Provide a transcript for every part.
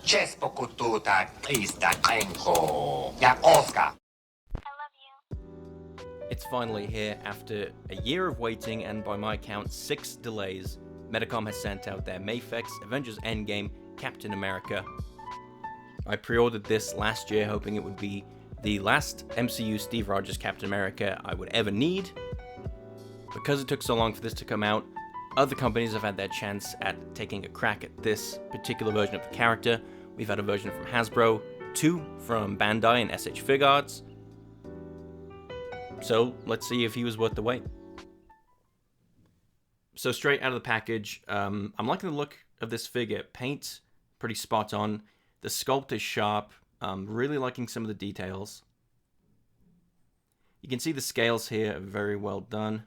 Cześć pokututa, Takrenko, jak Oscar. It's finally here after a year of waiting and, by my count, 6 delays. Medicom has sent out their MAFEX Avengers Endgame Captain America. I pre-ordered this last year hoping it would be the last MCU Steve Rogers Captain America I would ever need. Because it took so long for this to come out, other companies have had their chance at taking a crack at this particular version of the character. We've had a version from Hasbro, 2 from Bandai and SH Figuarts. So let's see if he was worth the wait. So straight out of the package, I'm liking the look of this figure. Paint, pretty spot on. The sculpt is sharp. Really liking some of the details. You can see the scales here are very well done.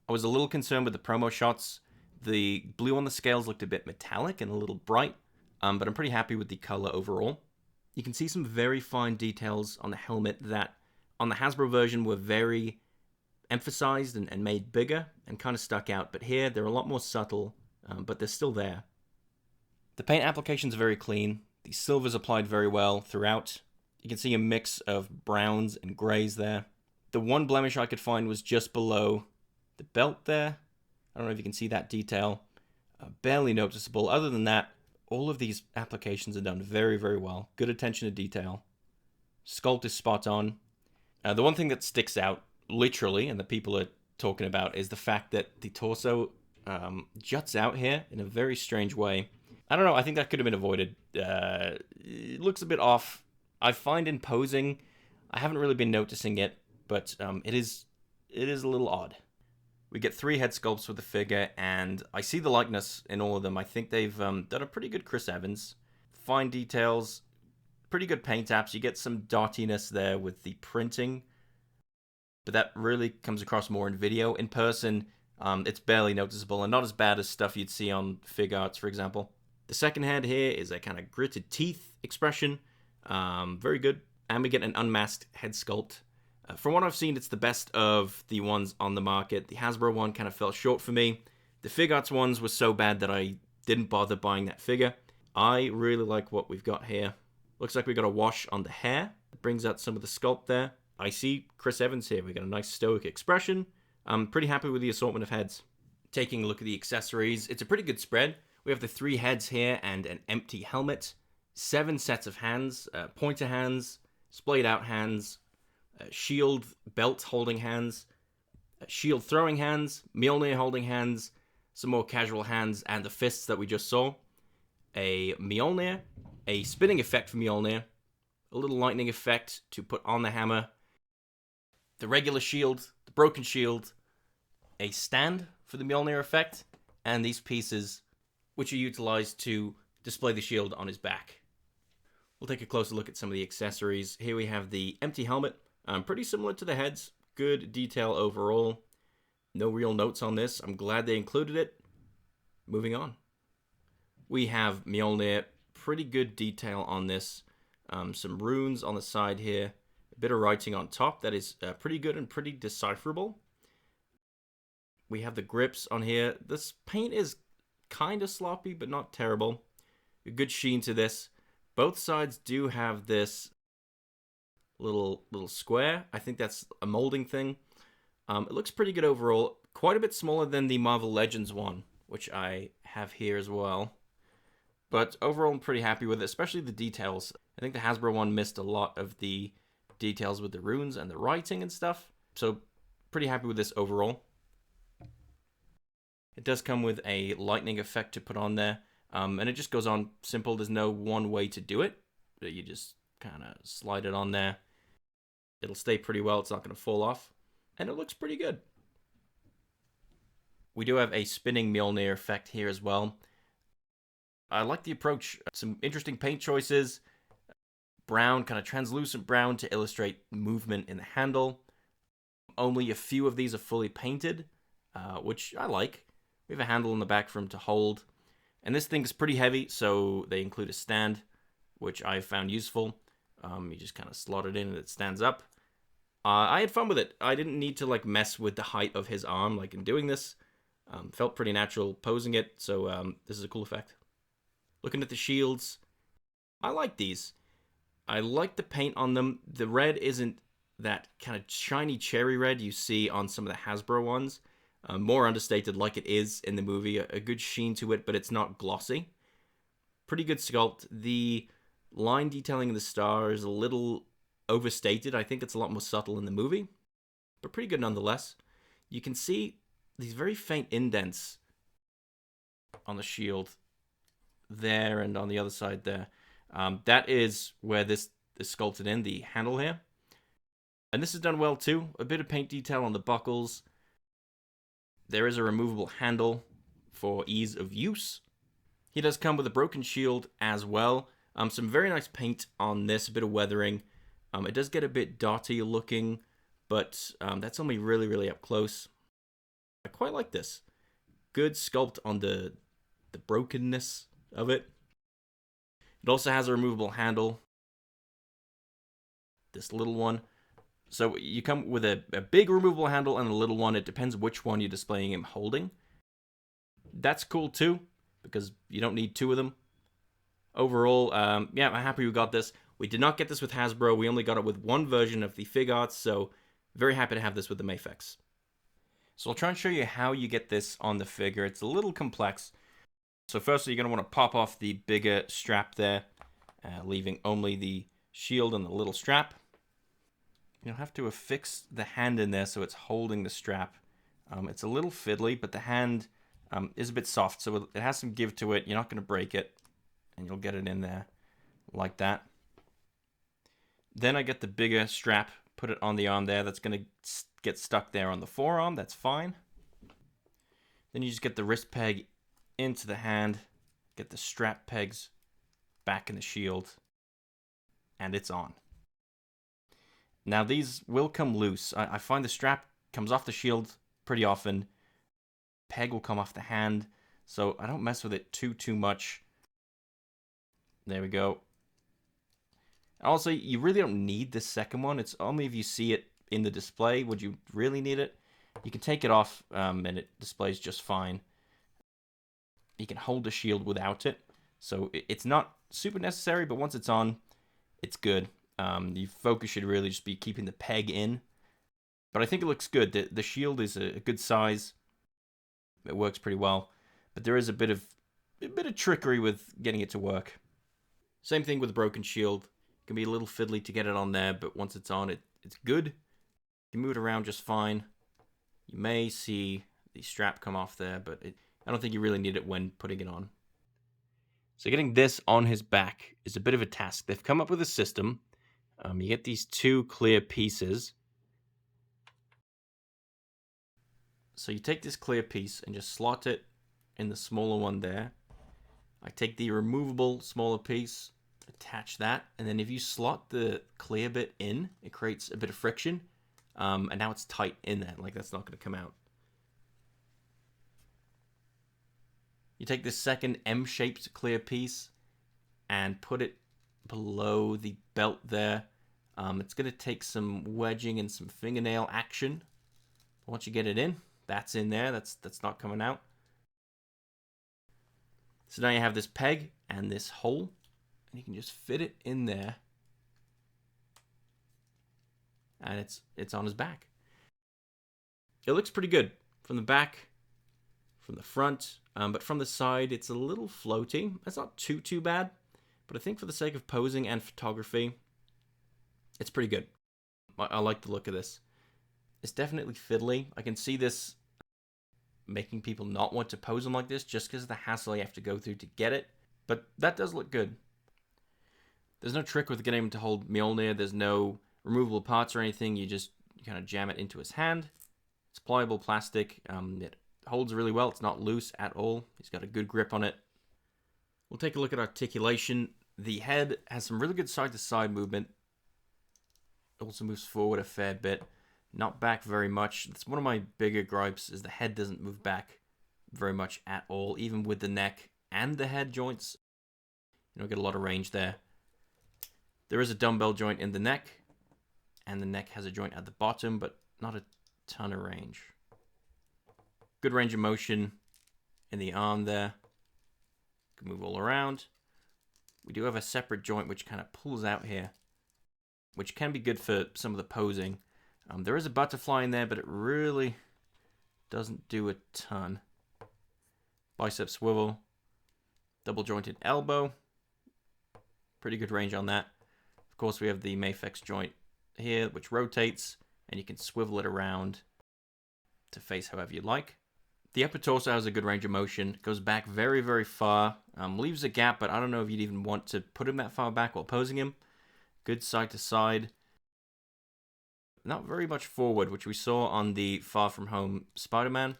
I was a little concerned with the promo shots. The blue on the scales looked a bit metallic and a little bright, but I'm pretty happy with the color overall. You can see some very fine details on the helmet that on the Hasbro version were very emphasized and made bigger and kind of stuck out, but here they're a lot more subtle, but they're still there. The paint application is very clean. The silver's applied very well throughout. You can see a mix of browns and grays there. The one blemish I could find was just below the belt there. I don't know if you can see that detail. Barely noticeable. Other than that, all of these applications are done very, very well. Good attention to detail. Sculpt is spot on. The one thing that sticks out, literally, and that people are talking about, is the fact that the torso juts out here in a very strange way. I don't know, I think that could have been avoided. It looks a bit off. I find in posing, I haven't really been noticing it, but it is a little odd. We get 3 head sculpts with the figure, and I see the likeness in all of them. I think they've done a pretty good Chris Evans. Fine details, pretty good paint apps. You get some dottiness there with the printing, but that really comes across more in video. In person, it's barely noticeable and not as bad as stuff you'd see on Figuarts, for example. The second head here is a kind of gritted teeth expression. Very good. And we get an unmasked head sculpt. From what I've seen, it's the best of the ones on the market. The Hasbro one kind of fell short for me. The Figuarts ones were so bad that I didn't bother buying that figure. I really like what we've got here. Looks like we got a wash on the hair. It brings out some of the sculpt there. I see Chris Evans here. We got a nice stoic expression. I'm pretty happy with the assortment of heads. Taking a look at the accessories, it's a pretty good spread. We have the 3 heads here and an empty helmet. 7 sets of hands, pointer hands, splayed out hands, shield belt holding hands, shield throwing hands, Mjolnir holding hands, some more casual hands, and the fists that we just saw. A Mjolnir, a spinning effect for Mjolnir, a little lightning effect to put on the hammer, the regular shield, the broken shield, a stand for the Mjolnir effect, and these pieces which are utilized to display the shield on his back. We'll take a closer look at some of the accessories. Here we have the empty helmet, pretty similar to the heads. Good detail overall. No real notes on this. I'm glad they included it. Moving on. We have Mjolnir. Pretty good detail on this. Some runes on the side here. A bit of writing on top that is pretty good and pretty decipherable. We have the grips on here. This paint is kind of sloppy, but not terrible. A good sheen to this. Both sides do have this little square. I think that's a molding thing. It looks pretty good overall. Quite a bit smaller than the Marvel Legends one, which I have here as well. But overall, I'm pretty happy with it, especially the details. I think the Hasbro one missed a lot of the details with the runes and the writing and stuff. So pretty happy with this overall. It does come with a lightning effect to put on there. And it just goes on simple. There's no one way to do it. You just kind of slide it on there. It'll stay pretty well. It's not going to fall off. And it looks pretty good. We do have a spinning Mjolnir effect here as well. I like the approach. Some interesting paint choices. Brown, kind of translucent brown to illustrate movement in the handle. Only a few of these are fully painted, which I like. We have a handle in the back for him to hold. And this thing is pretty heavy, so they include a stand, which I found useful. You just kind of slot it in and it stands up. I had fun with it. I didn't need to like mess with the height of his arm like in doing this. Felt pretty natural posing it, so this is a cool effect. Looking at the shields, I like these. I like the paint on them. The red isn't that kind of shiny cherry red you see on some of the Hasbro ones. More understated like it is in the movie. A good sheen to it, but it's not glossy. Pretty good sculpt. The line detailing of the star is a little overstated. I think it's a lot more subtle in the movie, but pretty good nonetheless. You can see these very faint indents on the shield there and on the other side there. That is where this is sculpted in, the handle here. And this is done well too. A bit of paint detail on the buckles. There is a removable handle for ease of use. He does come with a broken shield as well. Some very nice paint on this, a bit of weathering. It does get a bit dotty looking, but that's only really up close. I quite like this. Good sculpt on the brokenness of it. It also has a removable handle. This little one. So you come with a big removable handle and a little one. It depends which one you're displaying him holding. That's cool too, because you don't need two of them. Overall, yeah, I'm happy we got this. We did not get this with Hasbro. We only got it with one version of the Fig Arts, so very happy to have this with the MAFEX. So I'll try and show you how you get this on the figure. It's a little complex. So firstly, you're going to want to pop off the bigger strap there, leaving only the shield and the little strap. You'll have to affix the hand in there so it's holding the strap. It's a little fiddly, but the hand is a bit soft, so it has some give to it. You're not going to break it, and you'll get it in there like that. Then I get the bigger strap, put it on the arm there. That's going to get stuck there on the forearm. That's fine. Then you just get the wrist peg into the hand, get the strap pegs back in the shield, and it's on. Now these will come loose. I find the strap comes off the shield pretty often. Peg will come off the hand, so I don't mess with it too much. There we go. Also, you really don't need this second one. It's only if you see it in the display would you really need it. You can take it off and it displays just fine. You can hold the shield without it, so it's not super necessary, but once it's on, it's good. The focus should really just be keeping the peg in, but I think it looks good. The shield is a good size. It works pretty well, but there is a bit of trickery with getting it to work. Same thing with the broken shield. It can be a little fiddly to get it on there, but once it's on, it's good. You move it around just fine. You may see the strap come off there, but I don't think you really need it when putting it on. So getting this on his back is a bit of a task. They've come up with a system. You get these two clear pieces. So you take this clear piece and just slot it in the smaller one there. I take the removable smaller piece, attach that, and then if you slot the clear bit in, it creates a bit of friction, and now it's tight in there, like that's not going to come out. You take this second M-shaped clear piece and put it below the belt there. It's going to take some wedging and some fingernail action. Once you get it in, that's in there. That's not coming out. So now you have this peg and this hole, and you can just fit it in there, and it's on his back. It looks pretty good from the back, from the front, but from the side it's a little floaty. It's not too bad, but I think for the sake of posing and photography, it's pretty good. I like the look of this. It's definitely fiddly. I can see this making people not want to pose them like this just because of the hassle you have to go through to get it, but that does look good. There's no trick with getting him to hold Mjolnir. There's no removable parts or anything. You kind of jam it into his hand. It's pliable plastic. It holds really well. It's not loose at all. He's got a good grip on it. We'll take a look at articulation. The head has some really good side-to-side movement. It also moves forward a fair bit. Not back very much. It's one of my bigger gripes is the head doesn't move back very much at all, even with the neck and the head joints. You don't get a lot of range there. There is a dumbbell joint in the neck, and the neck has a joint at the bottom, but not a ton of range. Good range of motion in the arm there. Can move all around. we do have a separate joint which kind of pulls out here, which can be good for some of the posing. There is a butterfly in there, but it really doesn't do a ton. Bicep swivel, double jointed elbow, pretty good range on that. Of course, we have the MAFEX joint here, which rotates, and you can swivel it around to face however you like. The upper torso has a good range of motion, goes back very, very far, leaves a gap, but I don't know if you'd even want to put him that far back while posing him. Good side to side. Not very much forward, which we saw on the Far From Home Spider-Man.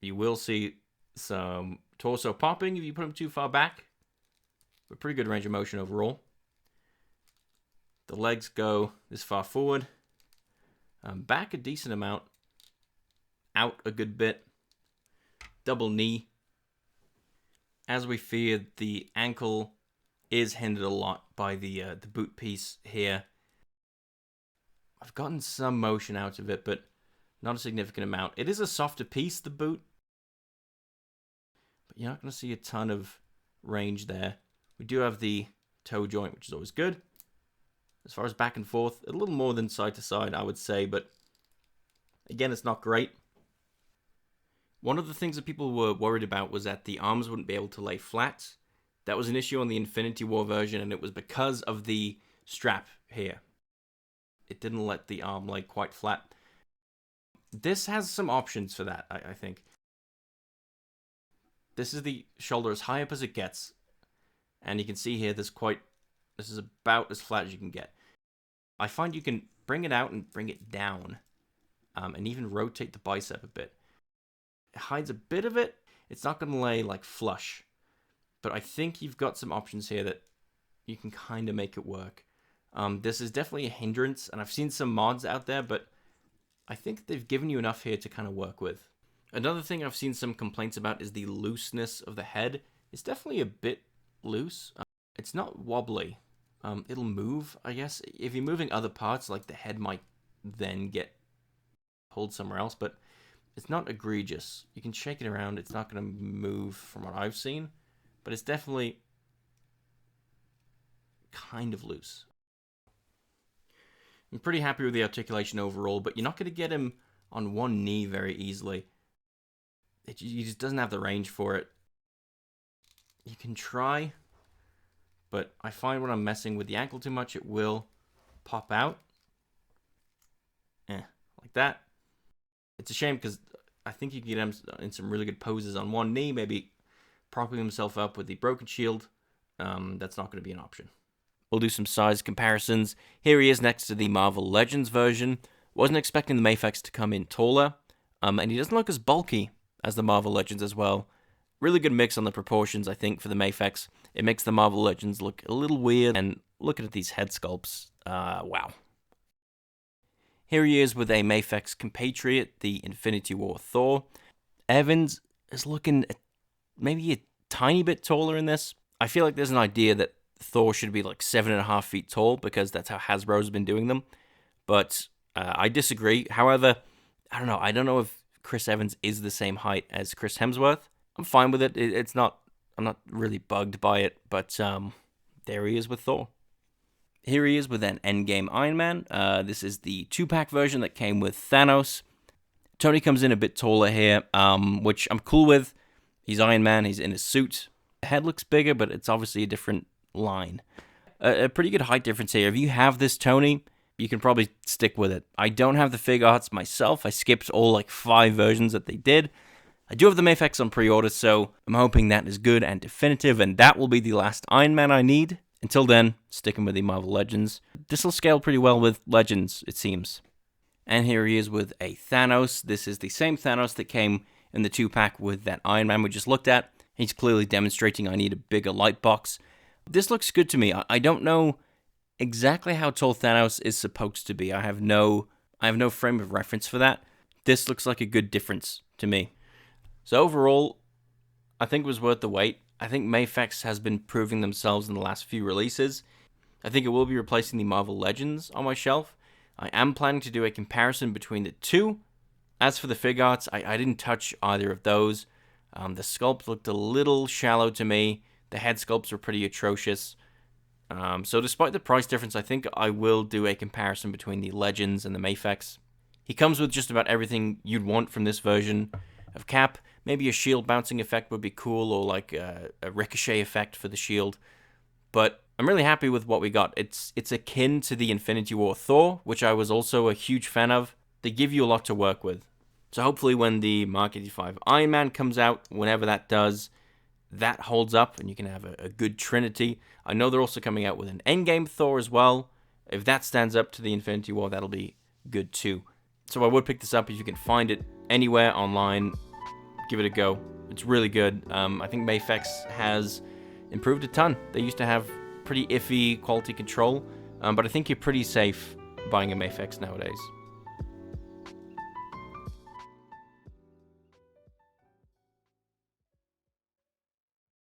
You will see some torso popping if you put him too far back. But pretty good range of motion overall. The legs go this far forward. Back a decent amount. Out a good bit. Double knee. As we feared, the ankle is hindered a lot by the boot piece here. I've gotten some motion out of it, but not a significant amount. It is a softer piece, the boot. But you're not going to see a ton of range there. We do have the toe joint, which is always good. As far as back and forth, a little more than side to side, I would say, but again, it's not great. One of the things that people were worried about was that the arms wouldn't be able to lay flat. That was an issue on the Infinity War version, and it was because of the strap here. It didn't let the arm lay quite flat. This has some options for that, I think. This is the shoulder as high up as it gets. And you can see here, this is about as flat as you can get. I find you can bring it out and bring it down. And even rotate the bicep a bit. It hides a bit of it. It's not going to lay like flush. But I think you've got some options here that you can kind of make it work. This is definitely a hindrance, and I've seen some mods out there, but I think they've given you enough here to kind of work with. Another thing I've seen some complaints about is the looseness of the head. It's definitely a bit loose. It's not wobbly. It'll move, I guess. If you're moving other parts, like the head might then get pulled somewhere else, but it's not egregious. You can shake it around. It's not going to move from what I've seen, but it's definitely kind of loose. I'm pretty happy with the articulation overall, but you're not going to get him on one knee very easily. He just doesn't have the range for it. You can try, but I find when I'm messing with the ankle too much, it will pop out. Like that. It's a shame because I think you can get him in some really good poses on one knee, maybe propping himself up with the broken shield. That's not going to be an option. We'll do some size comparisons. Here he is next to the Marvel Legends version. Wasn't expecting the MAFEX to come in taller. And he doesn't look as bulky as the Marvel Legends as well. Really good mix on the proportions, I think, for the MAFEX. It makes the Marvel Legends look a little weird. And looking at these head sculpts, wow. Here he is with a MAFEX compatriot, the Infinity War Thor. Evans is looking maybe a tiny bit taller in this. I feel like there's an idea that Thor should be like 7.5 feet tall because that's how Hasbro's been doing them. But I disagree. However, I don't know if Chris Evans is the same height as Chris Hemsworth. I'm fine with it. I'm not really bugged by it, but there he is with Thor. Here he is with an Endgame Iron Man. This is the 2-pack version that came with Thanos. Tony comes in a bit taller here, which I'm cool with. He's Iron Man. He's in his suit. The head looks bigger, but it's obviously a different line. A pretty good height difference here. If you have this Tony, you can probably stick with it. I don't have the fig arts myself. I skipped all like 5 versions that they did. I do have the MAFEX on pre-order, so I'm hoping that is good and definitive, and that will be the last Iron Man I need. Until then, sticking with the Marvel Legends. This will scale pretty well with Legends, it seems. And here he is with a Thanos. This is the same Thanos that came in the 2-pack with that Iron Man we just looked at. He's clearly demonstrating I need a bigger light box. This looks good to me. I don't know exactly how tall Thanos is supposed to be. I have no frame of reference for that. This looks like a good difference to me. So overall, I think it was worth the wait. I think MAFEX has been proving themselves in the last few releases. I think it will be replacing the Marvel Legends on my shelf. I am planning to do a comparison between the two. As for the fig arts, I didn't touch either of those. The sculpt looked a little shallow to me. The head sculpts were pretty atrocious. So despite the price difference, I think I will do a comparison between the Legends and the MAFEX. He comes with just about everything you'd want from this version of Cap. Maybe a shield bouncing effect would be cool, or like a ricochet effect for the shield. But I'm really happy with what we got. It's akin to the Infinity War Thor, which I was also a huge fan of. They give you a lot to work with. So hopefully when the Mark 85 Iron Man comes out, whenever that does, that holds up and you can have a good trinity. I know they're also coming out with an Endgame Thor as well. If that stands up to the Infinity War, that'll be good too. So I would pick this up if you can find it anywhere online. Give it a go. It's really good. I think MAFEX has improved a ton. They used to have pretty iffy quality control, but I think you're pretty safe buying a MAFEX nowadays.